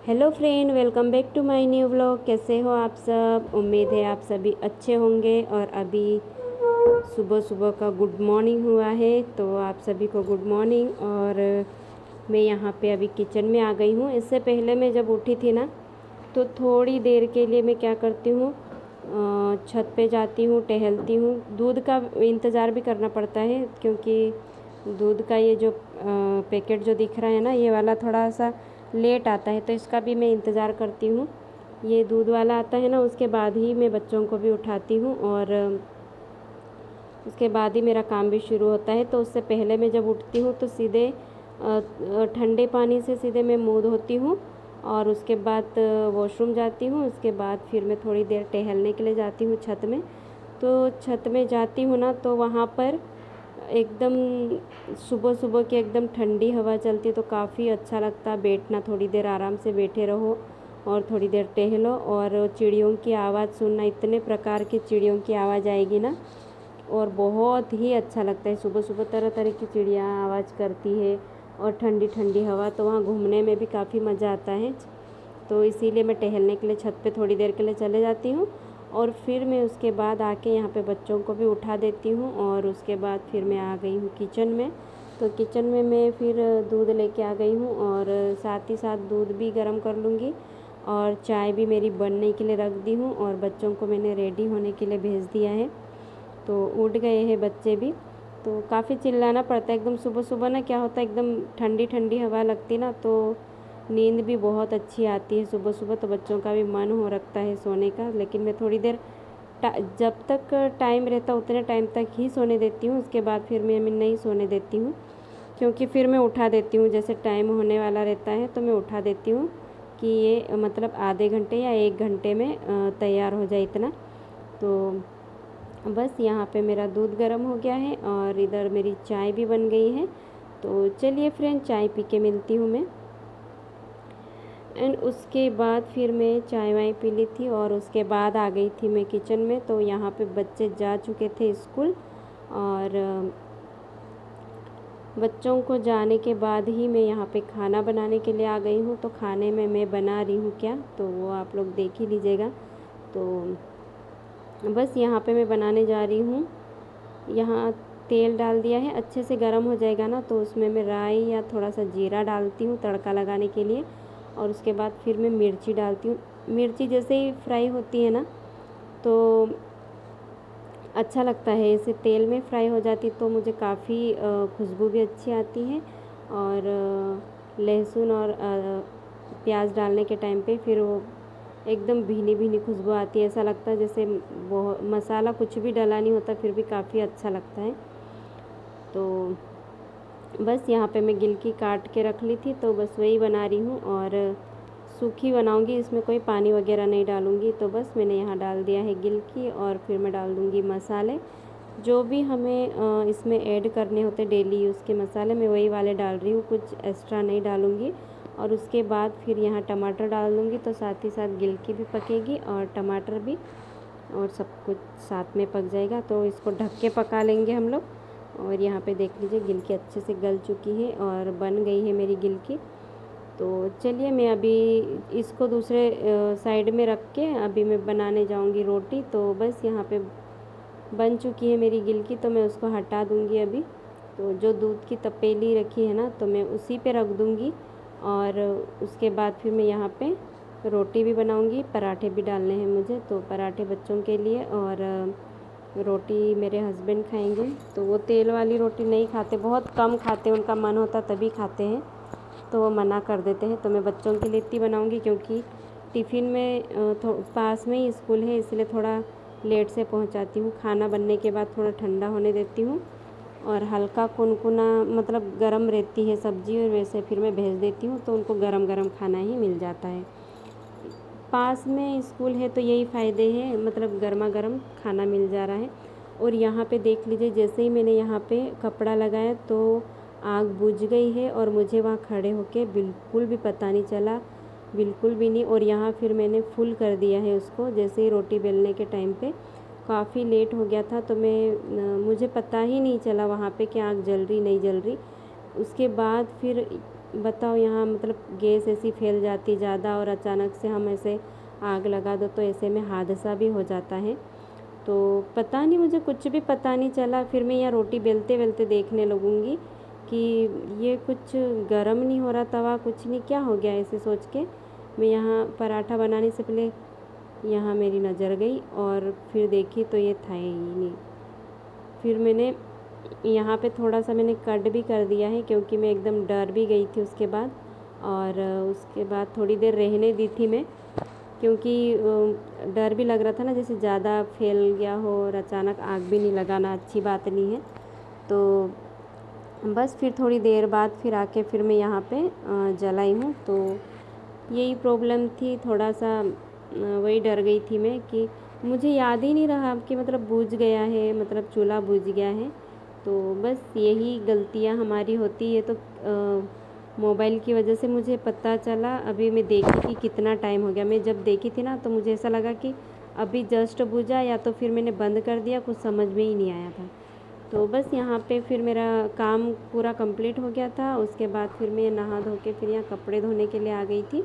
Hello friend, welcome back to my new vlog. कैसे हो आप सब? उम्मीद है आप सभी अच्छे होंगे। और अभी सुबह सुबह का गुड मॉर्निंग हुआ है, तो आप सभी को गुड मॉर्निंग। और मैं यहाँ पे अभी किचन में आ गई हूँ। इससे पहले मैं जब उठी थी ना, तो थोड़ी देर के लिए मैं क्या करती हूँ, छत पे जाती हूँ, टहलती हूँ। दूध का इंतज़ार भी करना पड़ता है, क्योंकि दूध का ये जो पैकेट जो दिख रहा है ना, ये वाला थोड़ा सा लेट आता है, तो इसका भी मैं इंतज़ार करती हूँ। ये दूध वाला आता है ना, उसके बाद ही मैं बच्चों को भी उठाती हूँ, और उसके बाद ही मेरा काम भी शुरू होता है। तो उससे पहले मैं जब उठती हूँ तो सीधे ठंडे पानी से सीधे मैं मुँह धोती हूँ, और उसके बाद वॉशरूम जाती हूँ। उसके बाद फिर मैं थोड़ी देर टहलने के लिए जाती हूँ छत में। तो छत में जाती हूँ ना, तो वहाँ पर एकदम सुबह सुबह की एकदम ठंडी हवा चलती है, तो काफ़ी अच्छा लगता है बैठना। थोड़ी देर आराम से बैठे रहो और थोड़ी देर टहलो, और चिड़ियों की आवाज़ सुनना। इतने प्रकार की चिड़ियों की आवाज़ आएगी ना, और बहुत ही अच्छा लगता है। सुबह सुबह तरह तरह की चिड़िया आवाज़ करती है, और ठंडी ठंडी हवा, तो वहाँ घूमने में भी काफ़ी मज़ा आता है। तो इसीलिए मैं टहलने के लिए छत पे थोड़ी देर के लिए चले जाती हूँ, और फिर मैं उसके बाद आके यहाँ पे बच्चों को भी उठा देती हूँ। और उसके बाद फिर मैं आ गई हूँ किचन में। तो किचन में मैं फिर दूध लेके आ गई हूँ, और साथ ही साथ दूध भी गर्म कर लूँगी, और चाय भी मेरी बनने के लिए रख दी हूँ, और बच्चों को मैंने रेडी होने के लिए भेज दिया है। तो उठ गए हैं बच्चे भी। तो काफ़ी चिल्लाना पड़ता है एकदम सुबह सुबह ना। क्या होता है, एकदम ठंडी ठंडी हवा लगती ना, तो नींद भी बहुत अच्छी आती है सुबह सुबह। तो बच्चों का भी मन हो रखता है सोने का, लेकिन मैं थोड़ी देर जब तक टाइम रहता उतने टाइम तक ही सोने देती हूँ। उसके बाद फिर मैं नहीं सोने देती हूँ, क्योंकि फिर मैं उठा देती हूँ। जैसे टाइम होने वाला रहता है तो मैं उठा देती हूँ कि ये मतलब आधे घंटे या 1 घंटे में तैयार हो जाए इतना। तो बस यहाँ पे मेरा दूध गर्म हो गया है, और इधर मेरी चाय भी बन गई है। तो चलिए फ्रेंड, चाय पी के मिलती हूँ मैं। एंड उसके बाद फिर मैं चाय वाय पी ली थी, और उसके बाद आ गई थी मैं किचन में। तो यहाँ पे बच्चे जा चुके थे स्कूल, और बच्चों को जाने के बाद ही मैं यहाँ पे खाना बनाने के लिए आ गई हूँ। तो खाने में मैं बना रही हूँ क्या, तो वो आप लोग देख ही लीजिएगा। तो बस यहाँ पे मैं बनाने जा रही हूँ। यहाँ तेल डाल दिया है, अच्छे से गर्म हो जाएगा ना, तो उसमें मैं राई या थोड़ा सा जीरा डालती हूँ तड़का लगाने के लिए। और उसके बाद फिर मैं मिर्ची डालती हूँ। मिर्ची जैसे ही फ्राई होती है ना, तो अच्छा लगता है। इसे तेल में फ्राई हो जाती तो मुझे काफ़ी खुशबू भी अच्छी आती है। और लहसुन और प्याज डालने के टाइम पे फिर वो एकदम भीनी भीनी खुशबू आती है। ऐसा लगता है जैसे बहुत मसाला कुछ भी डला नहीं होता, फिर भी काफ़ी अच्छा लगता है। तो बस यहाँ पे मैं गिलकी काट के रख ली थी, तो बस वही बना रही हूँ। और सूखी बनाऊँगी, इसमें कोई पानी वगैरह नहीं डालूँगी। तो बस मैंने यहाँ डाल दिया है गिलकी, और फिर मैं डाल दूँगी मसाले जो भी हमें इसमें ऐड करने होते डेली यूज़ के मसाले, मैं वही वाले डाल रही हूँ, कुछ एक्स्ट्रा नहीं डालूँगी। और उसके बाद फिर यहाँ टमाटर डाल दूँगी, तो साथ ही साथ गिलकी भी पकेगी और टमाटर भी, और सब कुछ साथ में पक जाएगा। तो इसको ढक के पका लेंगे हम लोग। और यहाँ पे देख लीजिए गिलकी अच्छे से गल चुकी है और बन गई है मेरी गिलकी। तो चलिए मैं अभी इसको दूसरे साइड में रख के अभी मैं बनाने जाऊँगी रोटी। तो बस यहाँ पे बन चुकी है मेरी गिलकी, तो मैं उसको हटा दूँगी अभी। तो जो दूध की तपेली रखी है ना, तो मैं उसी पे रख दूँगी। और उसके बाद फिर मैं यहाँ पे रोटी भी बनाऊँगी, पराठे भी डालने हैं मुझे। तो पराठे बच्चों के लिए, और रोटी मेरे हस्बैंड खाएंगे। तो वो तेल वाली रोटी नहीं खाते, बहुत कम खाते, उनका मन होता तभी खाते हैं, तो वो मना कर देते हैं। तो मैं बच्चों के लिए इतनी बनाऊँगी, क्योंकि टिफ़िन में पास में ही स्कूल है, इसलिए थोड़ा लेट से पहुंचाती हूँ। खाना बनने के बाद थोड़ा ठंडा होने देती हूँ, और हल्का कुनकुना मतलब गरम रहती है सब्ज़ी, और वैसे फिर मैं भेज देती हूँ, तो उनको गरम गरम खाना ही मिल जाता है। पास में स्कूल है तो यही फ़ायदे हैं, मतलब गर्मा गर्म खाना मिल जा रहा है। और यहाँ पे देख लीजिए, जैसे ही मैंने यहाँ पे कपड़ा लगाया तो आग बुझ गई है, और मुझे वहाँ खड़े होके बिल्कुल भी पता नहीं चला, बिल्कुल भी नहीं। और यहाँ फिर मैंने फुल कर दिया है उसको, जैसे ही रोटी बेलने के टाइम पे काफ़ी लेट हो गया था, तो मुझे पता ही नहीं चला वहाँ पे कि आग जल रही नहीं जल रही। उसके बाद फिर बताओ यहाँ मतलब गैस ऐसी फैल जाती ज़्यादा और अचानक से हम ऐसे आग लगा दो तो ऐसे में हादसा भी हो जाता है। तो पता नहीं, मुझे कुछ भी पता नहीं चला। फिर मैं यहाँ रोटी बेलते बेलते देखने लगूँगी कि ये कुछ गर्म नहीं हो रहा तवा, कुछ नहीं, क्या हो गया, ऐसे सोच के मैं यहाँ पराठा बनाने से पहले यहाँ मेरी नज़र गई और फिर देखी तो ये था ही नहीं। फिर मैंने यहाँ पे थोड़ा सा मैंने कट भी कर दिया है क्योंकि मैं एकदम डर भी गई थी उसके बाद। और उसके बाद थोड़ी देर रहने दी थी मैं, क्योंकि डर भी लग रहा था ना, जैसे ज़्यादा फैल गया हो और अचानक आग भी नहीं लगाना अच्छी बात नहीं है। तो बस फिर थोड़ी देर बाद फिर आके फिर मैं यहाँ पे जलाई हूँ। तो यही प्रॉब्लम थी, थोड़ा सा वही डर गई थी मैं कि मुझे याद ही नहीं रहा कि मतलब बुझ गया है, मतलब चूल्हा बुझ गया है। तो बस यही गलतियाँ हमारी होती है। तो मोबाइल की वजह से मुझे पता चला, अभी मैं देखी कि कितना टाइम हो गया। मैं जब देखी थी ना तो मुझे ऐसा लगा कि अभी जस्ट बुझा, या तो फिर मैंने बंद कर दिया, कुछ समझ में ही नहीं आया था। तो बस यहाँ पे फिर मेरा काम पूरा कंप्लीट हो गया था। उसके बाद फिर मैं नहा धो के फिर यहाँ कपड़े धोने के लिए आ गई थी।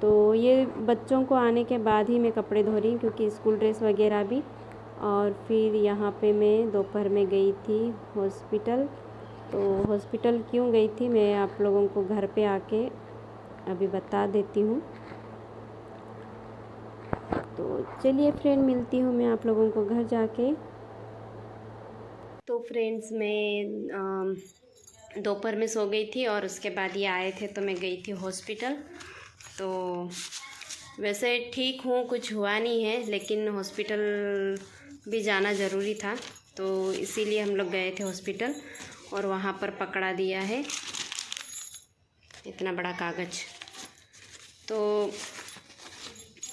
तो ये बच्चों को आने के बाद ही मैं कपड़े धो रही हूँ क्योंकि स्कूल ड्रेस वगैरह भी। और फिर यहाँ पे मैं दोपहर में गई थी हॉस्पिटल। तो हॉस्पिटल क्यों गई थी मैं आप लोगों को घर पे आके अभी बता देती हूँ। तो चलिए फ्रेंड, मिलती हूँ मैं आप लोगों को घर जाके। तो फ्रेंड्स, मैं दोपहर में सो गई थी और उसके बाद ये आए थे तो मैं गई थी हॉस्पिटल। तो वैसे ठीक हूँ, कुछ हुआ नहीं है, लेकिन हॉस्पिटल भी जाना ज़रूरी था तो इसीलिए हम लोग गए थे हॉस्पिटल। और वहाँ पर पकड़ा दिया है इतना बड़ा कागज़। तो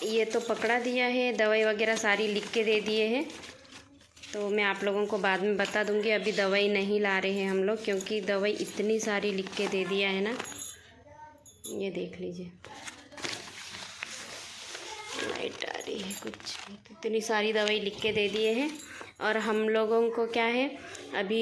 ये तो पकड़ा दिया है, दवाई वगैरह सारी लिख के दे दिए हैं। तो मैं आप लोगों को बाद में बता दूंगी, अभी दवाई नहीं ला रहे हैं हम लोग क्योंकि दवाई इतनी सारी लिख के दे दिया है ना। ये देख लीजिए, लाइट आ रही है कुछ, इतनी सारी दवाई लिख के दे दिए हैं। और हम लोगों को क्या है, अभी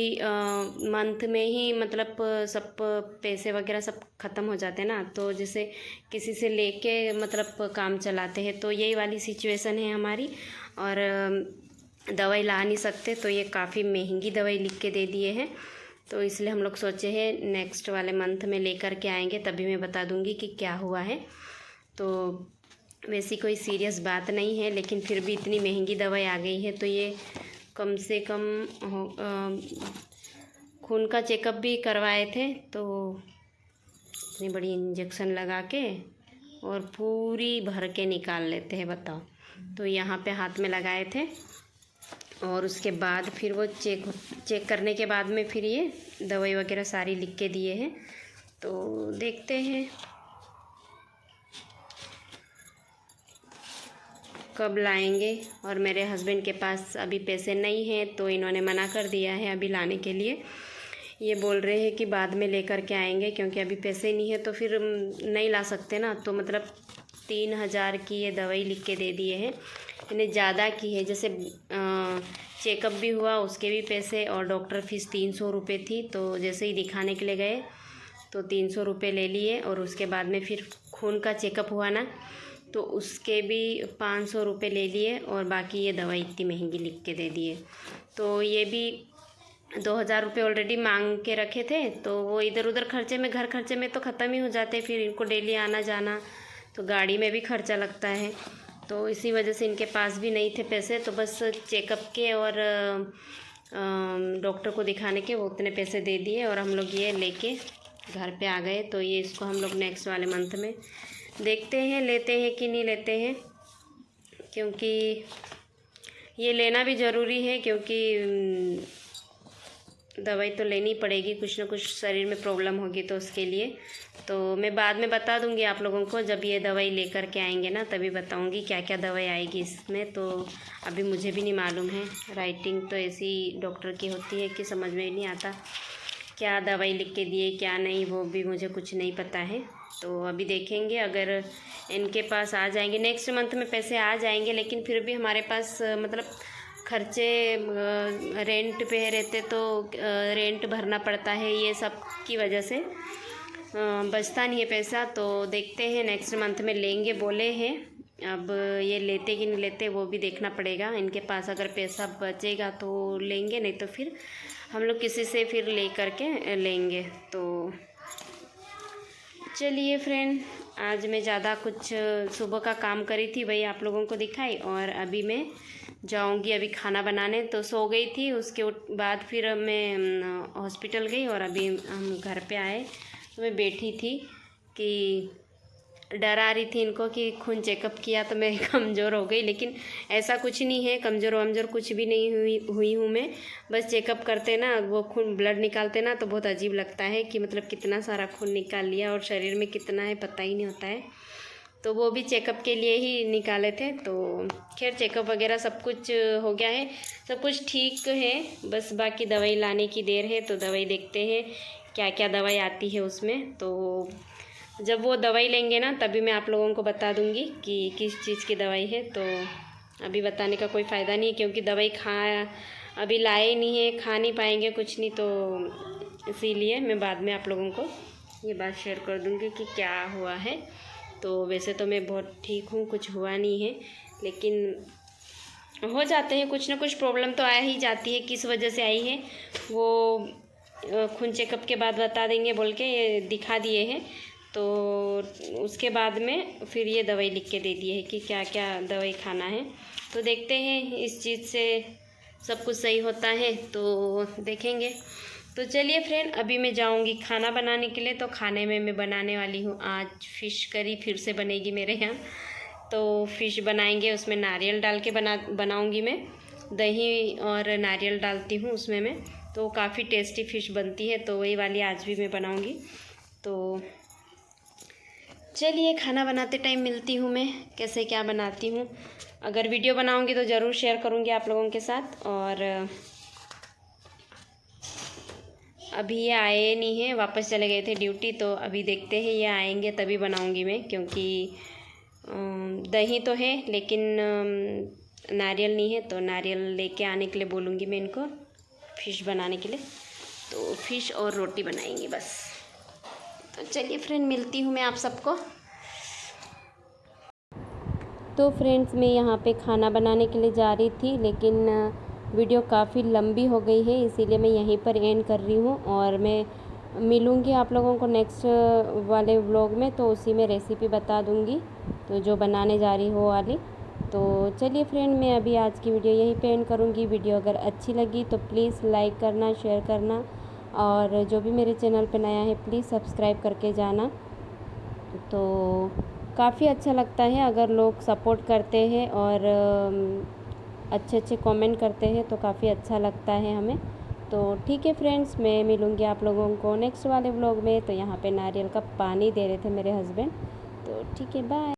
मंथ में ही मतलब सब पैसे वगैरह सब ख़त्म हो जाते हैं ना, तो जैसे किसी से लेके मतलब काम चलाते हैं, तो यही वाली सिचुएशन है हमारी। और दवाई ला नहीं सकते, तो ये काफ़ी महंगी दवाई लिख के दे दिए हैं। तो इसलिए हम लोग सोचे हैं नेक्स्ट वाले मंथ में लेकर के आएंगे, तभी मैं बता दूंगी कि क्या हुआ है। तो वैसी कोई सीरियस बात नहीं है, लेकिन फिर भी इतनी महंगी दवाई आ गई है तो ये कम से कम खून का चेकअप भी करवाए थे, तो इतनी बड़ी इंजेक्शन लगा के और पूरी भर के निकाल लेते हैं, बताओ। तो यहाँ पे हाथ में लगाए थे और उसके बाद फिर वो चेक करने के बाद में फिर ये दवाई वगैरह सारी लिख के दिए हैं। तो देखते हैं कब लाएंगे। और मेरे हस्बैंड के पास अभी पैसे नहीं हैं तो इन्होंने मना कर दिया है अभी लाने के लिए। ये बोल रहे हैं कि बाद में लेकर के आएंगे, क्योंकि अभी पैसे नहीं है तो फिर नहीं ला सकते ना। तो मतलब 3000 की ये दवाई लिख के दे दिए हैं, इन्हें ज़्यादा की है। जैसे चेकअप भी हुआ उसके भी पैसे, और डॉक्टर फीस 300 रुपये थी। तो जैसे ही दिखाने के लिए गए तो 300 रुपये ले लिए, और उसके बाद में फिर खून का चेकअप हुआ ना तो उसके भी 500 रुपये ले लिए, और बाकी ये दवाई इतनी महंगी लिख के दे दिए। तो ये भी 2000 रुपये ऑलरेडी मांग के रखे थे, तो वो इधर उधर खर्चे में, घर खर्चे में तो ख़त्म ही हो जाते। फिर इनको डेली आना जाना, तो गाड़ी में भी खर्चा लगता है, तो इसी वजह से इनके पास भी नहीं थे पैसे। तो बस चेकअप के और डॉक्टर को दिखाने के वो उतने पैसे दे दिए, और हम लोग ये लेके घर पे आ गए। तो ये इसको हम लोग नेक्स्ट वाले मंथ में देखते हैं लेते हैं कि नहीं लेते हैं, क्योंकि ये लेना भी ज़रूरी है, क्योंकि दवाई तो लेनी पड़ेगी, कुछ ना कुछ शरीर में प्रॉब्लम होगी तो उसके लिए। तो मैं बाद में बता दूंगी आप लोगों को, जब ये दवाई लेकर के आएंगे ना तभी बताऊंगी क्या क्या दवाई आएगी इसमें। तो अभी मुझे भी नहीं मालूम है, राइटिंग तो ऐसी डॉक्टर की होती है कि समझ में ही नहीं आता क्या दवाई लिख के दिए क्या नहीं, वो भी मुझे कुछ नहीं पता है। तो अभी देखेंगे, अगर इनके पास आ जाएंगे नेक्स्ट मंथ में पैसे आ जाएंगे, लेकिन फिर भी हमारे पास मतलब खर्चे रेंट पे रहते तो रेंट भरना पड़ता है, ये सब की वजह से बचता नहीं है पैसा, तो देखते हैं नेक्स्ट मंथ में लेंगे बोले हैं। अब ये लेते कि नहीं लेते वो भी देखना पड़ेगा। इनके पास अगर पैसा बचेगा तो लेंगे, नहीं तो फिर हम लोग किसी से फिर ले करके लेंगे। तो चलिए फ्रेंड, आज मैं ज़्यादा कुछ सुबह का काम करी थी, वही आप लोगों को दिखाई। और अभी मैं जाऊंगी अभी खाना बनाने। तो सो गई थी, उसके बाद फिर मैं हॉस्पिटल गई और अभी हम घर पे आए। तो मैं बैठी थी कि डर आ रही थी इनको कि खून चेकअप किया तो मैं कमज़ोर हो गई, लेकिन ऐसा कुछ नहीं है, कमज़ोर वमज़ोर कुछ भी नहीं हुई हूँ मैं। बस चेकअप करते ना, वो खून ब्लड निकालते ना तो बहुत अजीब लगता है कि मतलब कितना सारा खून निकाल लिया और शरीर में कितना है पता ही नहीं होता है। तो वो भी चेकअप के लिए ही निकाले थे। तो खैर चेकअप वगैरह सब कुछ हो गया है, सब कुछ ठीक है। बस बाकी दवाई लाने की देर है, तो दवाई देखते हैं क्या क्या दवाई आती है उसमें। तो जब वो दवाई लेंगे ना तभी मैं आप लोगों को बता दूंगी कि किस चीज़ की दवाई है। तो अभी बताने का कोई फ़ायदा नहीं है, क्योंकि दवाई अभी लाए नहीं है, खा नहीं पाएंगे कुछ नहीं। तो इसीलिए मैं बाद में आप लोगों को ये बात शेयर कर दूंगी कि क्या हुआ है। तो वैसे तो मैं बहुत ठीक हूँ, कुछ हुआ नहीं है, लेकिन हो जाते हैं कुछ ना कुछ प्रॉब्लम तो आ ही जाती है। किस वजह से आई है वो खून चेकअप के बाद बता देंगे बोल के दिखा दिए हैं। तो उसके बाद में फिर ये दवाई लिख के दे दी है कि क्या क्या दवाई खाना है। तो देखते हैं इस चीज़ से सब कुछ सही होता है तो देखेंगे। तो चलिए फ्रेंड, अभी मैं जाऊंगी खाना बनाने के लिए। तो खाने में मैं बनाने वाली हूँ आज फ़िश करी, फिर से बनेगी मेरे यहाँ। तो फ़िश बनाएंगे, उसमें नारियल डाल के बनाऊँगी मैं। दही और नारियल डालती हूँ उसमें मैं, तो काफ़ी टेस्टी फ़िश बनती है। तो वही वाली आज भी मैं बनाऊँगी। तो चलिए खाना बनाते टाइम मिलती हूँ मैं कैसे क्या बनाती हूँ। अगर वीडियो बनाऊँगी तो ज़रूर शेयर करूँगी आप लोगों के साथ। और अभी ये आए नहीं हैं, वापस चले गए थे ड्यूटी। तो अभी देखते हैं ये आएंगे तभी बनाऊँगी मैं, क्योंकि दही तो है लेकिन नारियल नहीं है। तो नारियल लेके आने के लिए बोलूँगी मैं इनको फ़िश बनाने के लिए। तो फ़िश और रोटी बनाएंगे बस। तो चलिए फ्रेंड, मिलती हूँ मैं आप सबको। तो फ्रेंड्स, मैं यहाँ पे खाना बनाने के लिए जा रही थी, लेकिन वीडियो काफ़ी लंबी हो गई है, इसीलिए मैं यहीं पर एंड कर रही हूँ। और मैं मिलूँगी आप लोगों को नेक्स्ट वाले व्लॉग में, तो उसी में रेसिपी बता दूँगी, तो जो बनाने जा रही हो वाली। तो चलिए फ्रेंड, मैं अभी आज की वीडियो यहीं पे एंड करूँगी। वीडियो अगर अच्छी लगी तो प्लीज़ लाइक करना, शेयर करना, और जो भी मेरे चैनल पे नया है प्लीज़ सब्सक्राइब करके जाना। तो काफ़ी अच्छा लगता है अगर लोग सपोर्ट करते हैं और अच्छे अच्छे कमेंट करते हैं, तो काफ़ी अच्छा लगता है हमें। तो ठीक है फ्रेंड्स, मैं मिलूँगी आप लोगों को नेक्स्ट वाले व्लॉग में। तो यहाँ पे नारियल का पानी दे रहे थे मेरे हस्बैंड। तो ठीक है, बाय।